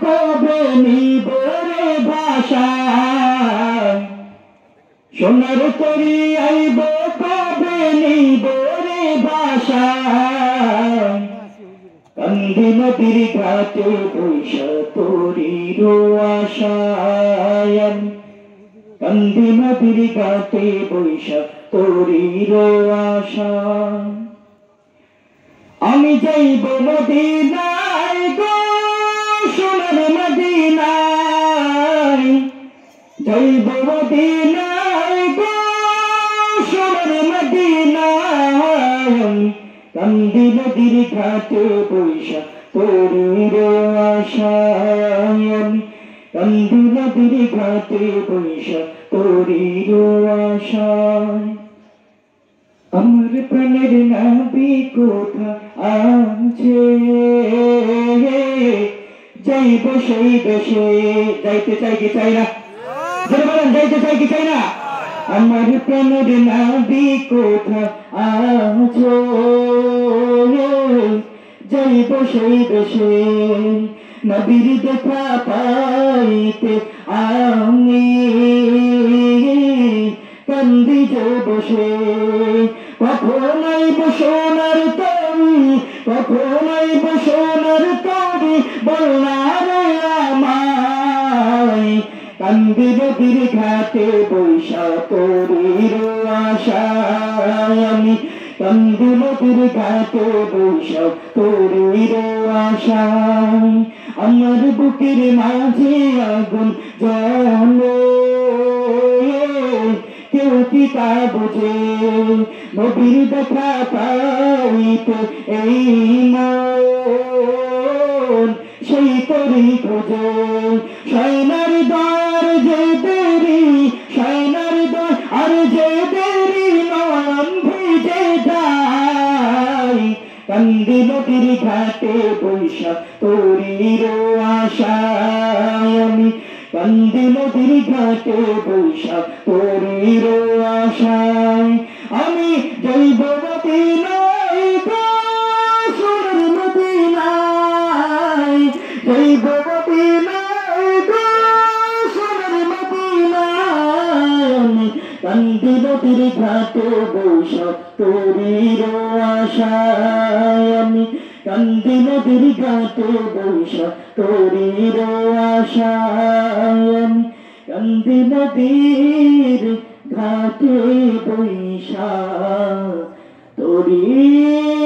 কবে নিব রে ভাষায় সোনার তরি আইব কবে নিব রে ভাষায় কান্দি নদীর ঘাটে বৈশা তোরির আশায় কান্দি নদীর ঘাটে বৈশা তোরির আশায় আমি যাইব মদিনায় গো সোনার মদিনায় যাইব মদিনায় গো সোনার মদিনায় কান্দি নদীর ঘাটে বৈশা তোরির আশায় কান্দি নদীর ঘাটে বৈশা তোরির আশায় আমার প্রাণের নবী কোথা আছে যাইব সেই দেশে যাইতে চাই কি চাই না বলেন যাইতে চাই কি চাই না আমার প্রাণের নবী কোথা আছে যাইব সেই দেশে নবীর দেখা পাইতে আমি কান্দি যে বসে কখনোই সোনার তরি কখনোই সোনার তরি বলনার আমায় কান্দি নদীর ঘাটে বৈশা তোরির আশায় আমি কান্দি নদীর ঘাটে বৈশা তোরির আশায় আমার বুকের মাঝে আগুন জ্বলে কেউ কি তা বুঝে নবীর দেখা পাইতে এই মন সেই তরি খোঁজে সাইনার দ্বার যে দেরি সাইনার দ্বার আর যে দেরি নয়ন ভিজে যায় কান্দি নদীর ঘাটে বৈশা তোরির আশায় আমি কান্দি নদীর ঘাটে বৈশা তোরির আশায় আমি যাইব মদিনায় গো সোনার মদিনায় যাইব মদিনায় গো সোনার মদিনায় কান্দি নদীর ঘাটে বৈশা তোরির আশায় আমি কান্দি নদীর ঘাটে বৈশা তোরির আশায় কান্দি নদীর ঘাটে বৈশা তোরির